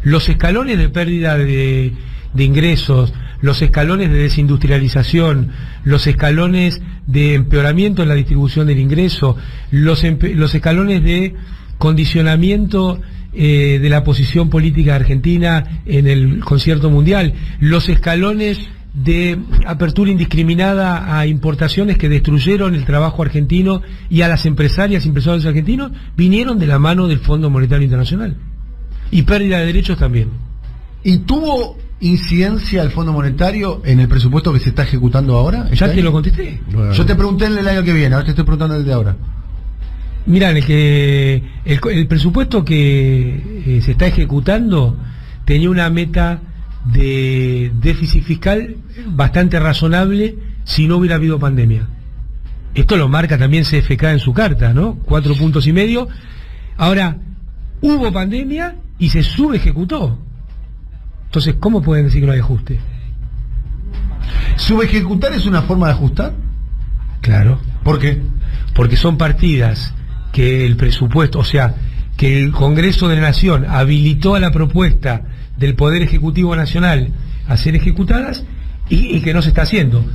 Speaker 2: Los escalones de pérdida de ingresos, los escalones de desindustrialización, los escalones de empeoramiento en la distribución del ingreso, los escalones de condicionamiento de la posición política argentina en el concierto mundial, los escalones de apertura indiscriminada a importaciones que destruyeron el trabajo argentino y a las empresarias y empresarios argentinos, vinieron de la mano del Fondo Monetario Internacional. Y pérdida de derechos también.
Speaker 1: ¿Y tuvo incidencia el Fondo Monetario en el presupuesto que se está ejecutando ahora?
Speaker 2: Ya te lo contesté.
Speaker 1: Yo te pregunté en el año que viene, ahora te estoy preguntando el de ahora.
Speaker 2: Mirá, el presupuesto que se está ejecutando tenía una meta de déficit fiscal bastante razonable si no hubiera habido pandemia. Esto lo marca también CFK en su carta, ¿no? 4,5 puntos. Ahora, hubo pandemia y se subejecutó. Entonces, ¿cómo pueden decir que no hay ajuste?
Speaker 1: ¿Subejecutar es una forma de ajustar?
Speaker 2: Claro.
Speaker 1: ¿Por qué?
Speaker 2: Porque son partidas que el presupuesto, o sea, que el Congreso de la Nación habilitó a la propuesta del Poder Ejecutivo Nacional a ser ejecutadas y que no se está haciendo.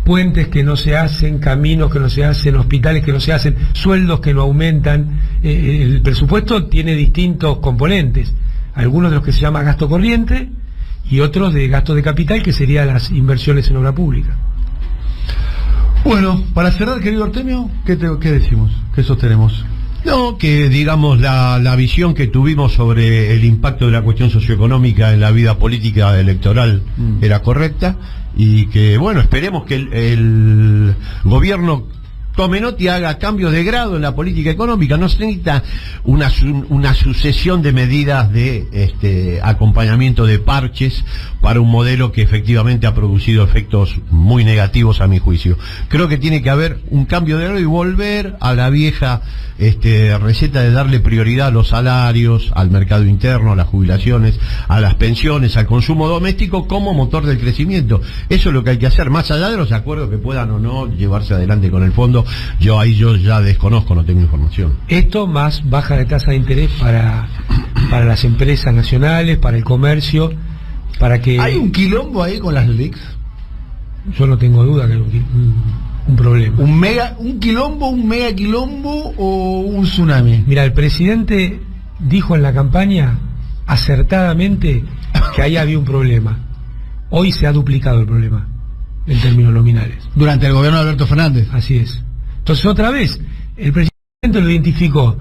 Speaker 2: Puentes que no se hacen, caminos que no se hacen, hospitales que no se hacen, sueldos que no aumentan. El presupuesto tiene distintos componentes, algunos de los que se llama gasto corriente y otros de gasto de capital, que serían las inversiones en obra pública.
Speaker 1: Bueno, para cerrar, querido Artemio, ¿qué decimos? ¿Qué sostenemos?
Speaker 3: No, que digamos la visión que tuvimos sobre el impacto de la cuestión socioeconómica en la vida política electoral era correcta, y que, bueno, esperemos que el gobierno tome nota y haga cambios de grado en la política económica. No se necesita una sucesión de medidas de acompañamiento de parches para un modelo que efectivamente ha producido efectos muy negativos a mi juicio. Creo que tiene que haber un cambio de grado y volver a la vieja receta de darle prioridad a los salarios, al mercado interno, a las jubilaciones, a las pensiones, al consumo doméstico como motor del crecimiento. Eso es lo que hay que hacer, más allá de los acuerdos que puedan o no llevarse adelante con el fondo. Yo ya desconozco, no tengo información.
Speaker 2: Esto más baja de tasa de interés para las empresas nacionales, para el comercio, para que...
Speaker 1: ¿Hay un quilombo ahí con las LELIQs?
Speaker 2: Yo no tengo duda que hay un problema.
Speaker 1: ¿Un quilombo, un mega quilombo o un tsunami?
Speaker 2: Mira, el presidente dijo en la campaña acertadamente que ahí había un problema. Hoy se ha duplicado el problema en términos nominales.
Speaker 1: Durante el gobierno de Alberto Fernández.
Speaker 2: Así es. Entonces, otra vez, el presidente lo identificó.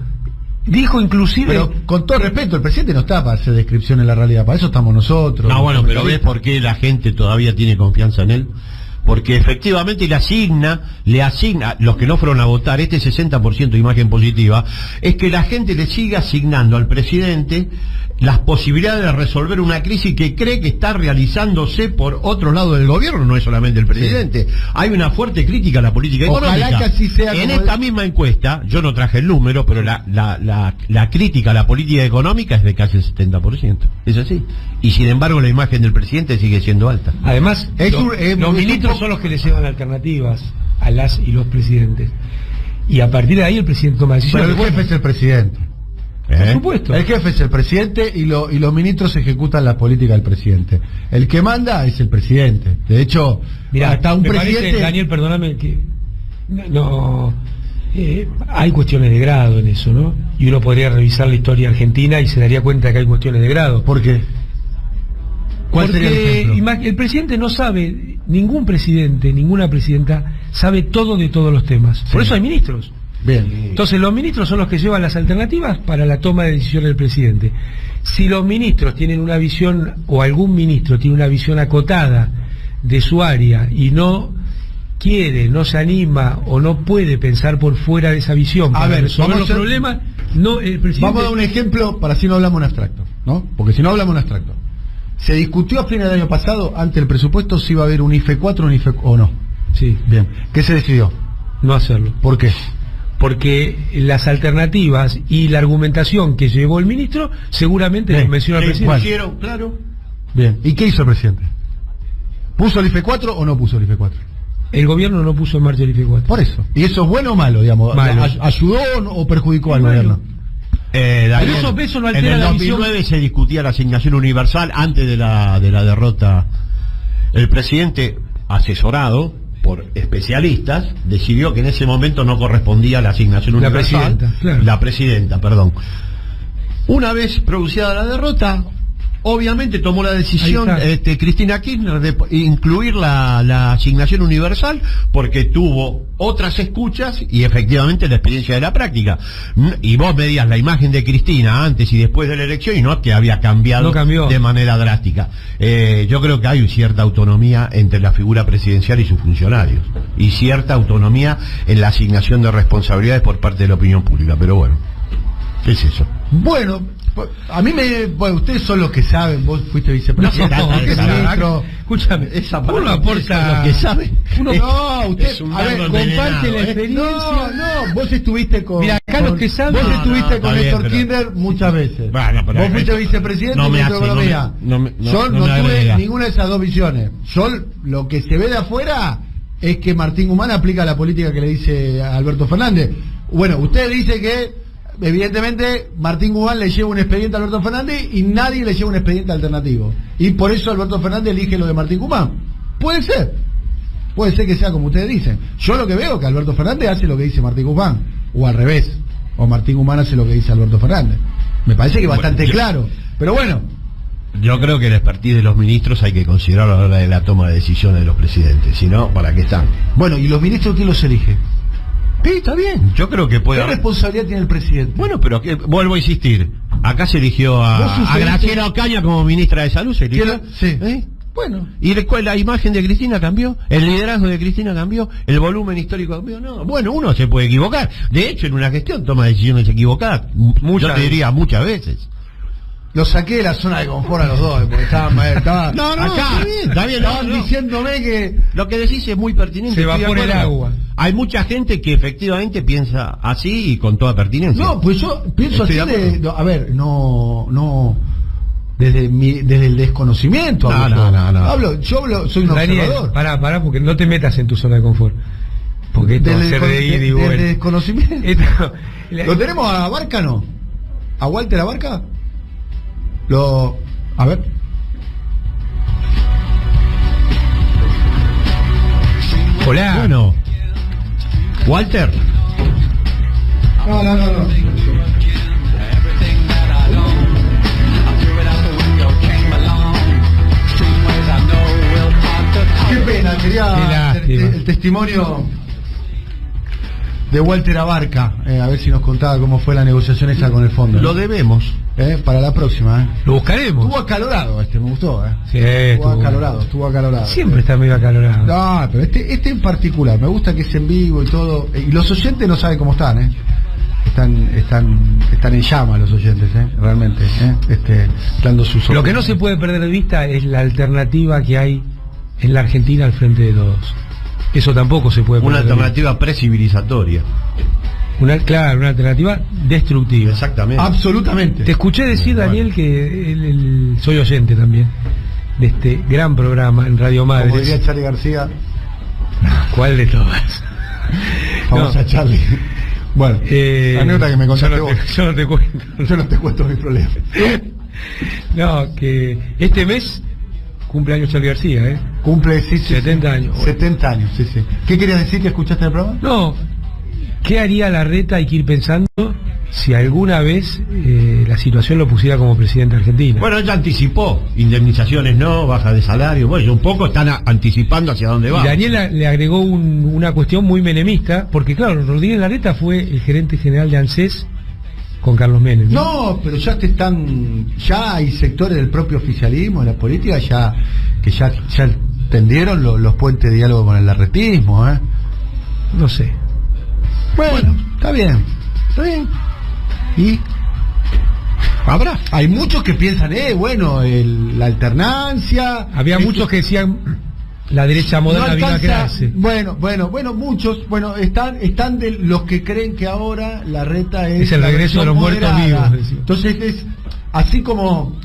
Speaker 2: Dijo inclusive...
Speaker 1: Pero, con todo respeto, el presidente no está para hacer descripción en la realidad. Para eso estamos nosotros.
Speaker 3: No, bueno, pero ¿ves por qué la gente todavía tiene confianza en él? Porque efectivamente le asigna, los que no fueron a votar, este 60% de imagen positiva, es que la gente le siga asignando al presidente las posibilidades de resolver una crisis que cree que está realizándose por otro lado del gobierno, no es solamente el presidente. Sí. Hay una fuerte crítica a la política económica.
Speaker 1: Ojalá que así sea.
Speaker 3: En esta misma encuesta, yo no traje el número, pero la crítica a la política económica es de casi el 70%. Es así. Y sin embargo la imagen del presidente sigue siendo alta.
Speaker 2: Además, los ministros son los que le llevan alternativas a las y los presidentes. Y a partir de ahí el presidente toma decisiones.
Speaker 1: Pero el jefe es el presidente.
Speaker 2: Por supuesto.
Speaker 1: El jefe es el presidente y los ministros ejecutan la política del presidente. El que manda es el presidente. De hecho,
Speaker 2: mirá,
Speaker 1: hasta un presidente...
Speaker 2: Parece, Daniel, perdóname, que hay cuestiones de grado en eso, ¿no? Y uno podría revisar la historia argentina y se daría cuenta que hay cuestiones de grado.
Speaker 1: ¿Por qué? ¿Cuál sería el ejemplo?
Speaker 2: El presidente no sabe, ningún presidente, ninguna presidenta sabe todo de todos los temas. Sí. Por eso hay ministros.
Speaker 1: Bien.
Speaker 2: Entonces los ministros son los que llevan las alternativas para la toma de decisiones del presidente. Si los ministros tienen una visión, o algún ministro tiene una visión acotada de su área y no quiere, no se anima o no puede pensar por fuera de esa visión para resolver los problemas, no, el presidente...
Speaker 1: Vamos a dar un ejemplo para si no hablamos en abstracto, ¿no? Porque si no hablamos en abstracto. Se discutió a fines del año pasado, ante el presupuesto, si iba a haber un IFE 4 o un IFE o no.
Speaker 2: Sí.
Speaker 1: Bien. ¿Qué se decidió?
Speaker 2: No hacerlo.
Speaker 1: ¿Por qué?
Speaker 2: Porque las alternativas y la argumentación que llevó el ministro seguramente convenció al presidente.
Speaker 1: Claro. Bien. ¿Y qué hizo el presidente? ¿Puso el IFE 4 o no puso el IFE 4?
Speaker 2: El gobierno no puso en marcha el IFE 4.
Speaker 1: Por eso. ¿Y eso es bueno o malo, digamos?
Speaker 2: Malo.
Speaker 1: ¿Ayudó o perjudicó al gobierno?
Speaker 3: Daniel,
Speaker 2: eso no altera
Speaker 3: en el
Speaker 2: la
Speaker 3: 2009
Speaker 2: visión.
Speaker 3: se discutía la asignación universal antes de la derrota. El presidente, asesorado por especialistas, decidió que en ese momento no correspondía la asignación universal. La presidenta, perdón. Una vez producida la derrota, obviamente tomó la decisión Cristina Kirchner de incluir la asignación universal, porque tuvo otras escuchas y efectivamente la experiencia de la práctica. Y vos medías la imagen de Cristina antes y después de la elección y no que había cambiado de manera drástica. Yo creo que hay cierta autonomía entre la figura presidencial y sus funcionarios, y cierta autonomía en la asignación de responsabilidades por parte de la opinión pública, pero bueno, ¿qué es eso?
Speaker 1: Bueno, a mí ustedes son los que saben, vos fuiste vicepresidente, ministro.
Speaker 2: Escúchame, uno aporta
Speaker 3: lo que sabe.
Speaker 1: Usted
Speaker 2: comparte la experiencia.
Speaker 1: No, vos estuviste con...
Speaker 2: Mira, acá los que saben...
Speaker 1: Vos estuviste con Néstor Kirchner muchas veces. Vos fuiste vicepresidente y ministro de Economía. Yo no tuve ninguna de esas dos visiones. Yo, lo que se ve de afuera es que Martín Guzmán aplica la política que le dice a Alberto Fernández. Bueno, usted dice que evidentemente Martín Guzmán le lleva un expediente a Alberto Fernández y nadie le lleva un expediente alternativo, y por eso Alberto Fernández elige lo de Martín Guzmán. Puede ser que sea como ustedes dicen. Yo lo que veo es que Alberto Fernández hace lo que dice Martín Guzmán, o al revés, o Martín Guzmán hace lo que dice Alberto Fernández. Me parece que es bastante claro, pero bueno.
Speaker 3: Yo creo que el expertise de los ministros hay que considerarlo a la hora de la toma de decisiones de los presidentes, si no, ¿para qué están?
Speaker 1: Bueno, ¿y los ministros quién los elige?
Speaker 3: Sí, está bien. Yo creo que puede...
Speaker 1: ¿Qué responsabilidad tiene el presidente?
Speaker 3: Bueno, pero vuelvo a insistir. Acá se eligió a Graciela Ocaña como ministra de Salud. ¿Se eligió?
Speaker 1: Sí. Bueno.
Speaker 3: ¿Y la imagen de Cristina cambió? ¿El liderazgo de Cristina cambió? ¿El volumen histórico cambió? No. Bueno, uno se puede equivocar. De hecho, en una gestión toma decisiones equivocadas. Yo te diría muchas veces.
Speaker 1: Lo saqué de la zona de confort a los dos, porque estaba acá.
Speaker 3: Está bien,
Speaker 1: estaban diciéndome que
Speaker 3: lo que decís es muy pertinente.
Speaker 2: Se evapora el agua.
Speaker 3: Hay mucha gente que efectivamente piensa así y con toda pertinencia.
Speaker 1: No, pues yo pienso así desde el desconocimiento. Yo soy un observador.
Speaker 2: Pará, porque no te metas en tu zona de confort. Porque esto va a ser de ida y vuelta.
Speaker 1: Desde desconocimiento. ¿Lo tenemos a Abarca, no? ¿A Walter Abarca? A ver.
Speaker 2: Hola.
Speaker 3: Bueno. Walter.
Speaker 1: No. Qué pena, quería el testimonio de Walter Abarca, a ver si nos contaba cómo fue la negociación esa con el fondo.
Speaker 3: Lo debemos.
Speaker 1: Para la próxima.
Speaker 2: Lo buscaremos.
Speaker 1: Estuvo acalorado me gustó.
Speaker 2: Sí,
Speaker 1: estuvo acalorado.
Speaker 2: Siempre está medio acalorado.
Speaker 1: No, pero este en particular, me gusta que es en vivo y todo. Y los oyentes no saben cómo están, Están en llama los oyentes, realmente, dando sus...
Speaker 2: Lo que no se puede perder de vista es la alternativa que hay en la Argentina al frente de todos. Eso tampoco se puede perder.
Speaker 3: Una alternativa precivilizatoria.
Speaker 2: Una alternativa destructiva.
Speaker 3: Exactamente.
Speaker 1: Absolutamente.
Speaker 2: Te escuché decir, Daniel, que soy oyente también de este gran programa en Radio Madres.
Speaker 1: Como diría Charly García.
Speaker 2: ¿Cuál de todas?
Speaker 1: Vamos a Charly. Bueno, anécdota que me contaste vos.
Speaker 2: Yo no te cuento.
Speaker 1: Yo no te cuento mis problemas.
Speaker 2: No, que este mes cumple años Charly García,
Speaker 1: Cumple, sí,
Speaker 2: 70 años.
Speaker 1: 70 años, sí. ¿Qué querías decir que escuchaste el programa?
Speaker 2: No, ¿qué haría Larreta? Hay que ir pensando si alguna vez la situación lo pusiera como presidente de Argentina.
Speaker 3: Bueno, ya anticipó, indemnizaciones no, baja de salario, bueno, un poco están anticipando hacia dónde va.
Speaker 2: Y Daniel le agregó una cuestión muy menemista, porque claro, Rodríguez Larreta fue el gerente general de ANSES con Carlos Menem.
Speaker 1: No, pero ya ya hay sectores del propio oficialismo, de la política, ya tendieron los puentes de diálogo con el larretismo,
Speaker 2: No sé.
Speaker 1: Bueno, está bien. Y habrá. Hay muchos que piensan, la alternancia.
Speaker 2: Había muchos que decían la derecha moderna vino a quedarse.
Speaker 1: Bueno, muchos, están de los que creen que ahora Larreta es
Speaker 2: el regreso de los muertos vivos.
Speaker 1: Entonces es así como,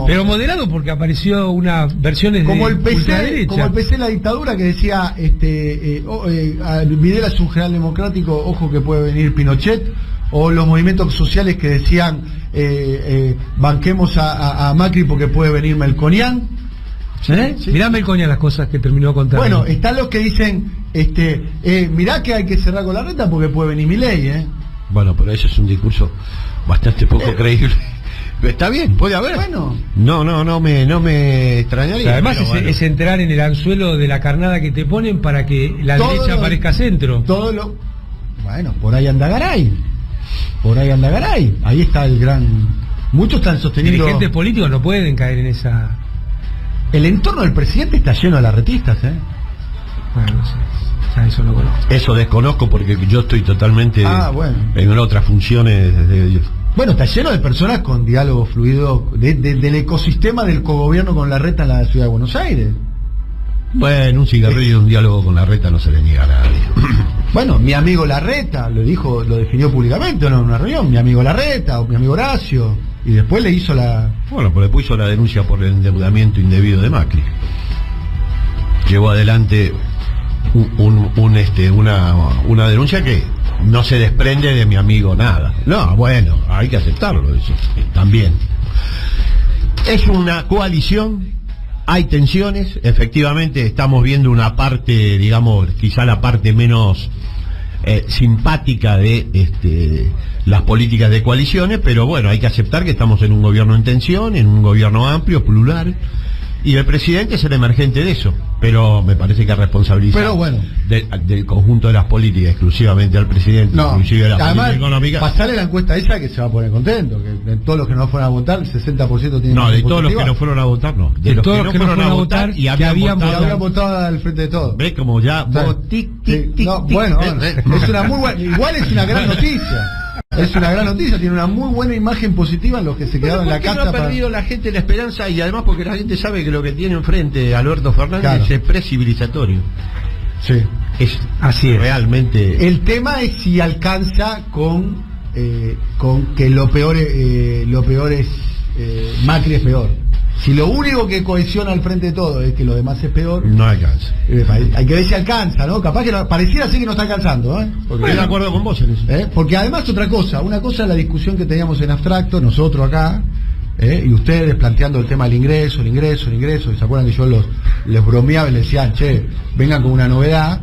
Speaker 2: pero moderado porque apareció una versiones
Speaker 1: como
Speaker 2: de
Speaker 1: el PC,
Speaker 2: ultraderecha.
Speaker 1: como el PC en la dictadura que decía Videla es un general democrático, ojo que puede venir Pinochet, o los movimientos sociales que decían banquemos a Macri porque puede venir Melconian.
Speaker 2: Sí. Mirá Melconian las cosas que terminó contando.
Speaker 1: Bueno, están los que dicen mirá que hay que cerrar con Larreta porque puede venir Milei,
Speaker 3: Bueno, pero ese es un discurso bastante poco creíble. Está bien, puede haber.
Speaker 1: Bueno.
Speaker 3: No me extrañaría.
Speaker 2: Además es entrar en el anzuelo de la carnada que te ponen para que la derecha aparezca centro.
Speaker 1: Bueno, por ahí anda Garay. Ahí está el gran. Muchos están sosteniendo.
Speaker 2: Dirigentes políticos no pueden caer en esa.
Speaker 1: El entorno del presidente está lleno de larretistas,
Speaker 2: Bueno, no sé. Ya eso no conozco.
Speaker 3: Eso desconozco porque yo estoy totalmente en otras funciones desde.
Speaker 1: Bueno, está lleno de personas con diálogo fluido del ecosistema del cogobierno con Larreta en la ciudad de Buenos Aires.
Speaker 3: Bueno, un cigarrillo y un diálogo con Larreta no se le niega a nadie.
Speaker 1: Bueno, mi amigo Larreta lo definió públicamente, ¿no? En una reunión, mi amigo Larreta o mi amigo Horacio, y después le hizo
Speaker 3: pues le puso la denuncia por el endeudamiento indebido de Macri. Llevó adelante una denuncia que no se desprende de mi amigo nada. No, bueno, hay que aceptarlo eso también. Es una coalición, hay tensiones, efectivamente estamos viendo una parte, digamos, quizá la parte menos simpática de las políticas de coaliciones, pero bueno, hay que aceptar que estamos en un gobierno en tensión, en un gobierno amplio, plural, y el presidente es el emergente de eso, pero me parece que responsabiliza del conjunto de las políticas exclusivamente al presidente, inclusive de la política económica.
Speaker 1: Pasarle la encuesta esa que se va a poner contento, que de todos los que no fueron a votar, el 60% tienen.
Speaker 3: No, de todos los que no fueron a votar, no.
Speaker 2: De todos los que no fueron a votar y habían
Speaker 1: votado al frente de todos.
Speaker 3: ¿Ves como ya?
Speaker 1: Bueno, es una muy buena, igual es una gran noticia. Es una gran noticia, tiene una muy buena imagen positiva en los que se quedaron en la casa.
Speaker 3: No ha perdido la gente la esperanza y además porque la gente sabe que lo que tiene enfrente Alberto Fernández es precivilizatorio.
Speaker 1: Sí.
Speaker 3: Así es. Realmente.
Speaker 1: El tema es si alcanza con que lo peor es Macri es peor. Si lo único que cohesiona al frente de todo es que lo demás es peor,
Speaker 3: no alcanza.
Speaker 1: Hay que ver si alcanza, ¿no? Capaz que pareciera así que no está alcanzando,
Speaker 3: Porque estoy de acuerdo con vos en eso.
Speaker 1: Porque además una cosa es la discusión que teníamos en abstracto, nosotros acá, y ustedes planteando el tema del ingreso, y se acuerdan que yo les bromeaba y les decía, che, vengan con una novedad.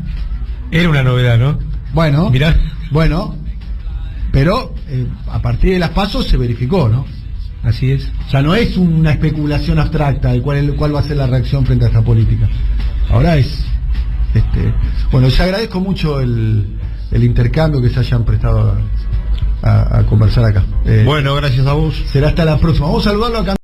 Speaker 2: Era una novedad, ¿no?
Speaker 1: Bueno,
Speaker 2: mirá.
Speaker 1: Bueno, pero a partir de las pasos se verificó, ¿no?
Speaker 2: Así es.
Speaker 1: O sea, no es una especulación abstracta de cuál va a ser la reacción frente a esta política. Ahora es bueno, les agradezco mucho el intercambio que se hayan prestado a conversar acá.
Speaker 3: Bueno, gracias a vos.
Speaker 1: Será hasta la próxima. Vamos a saludarlo acá.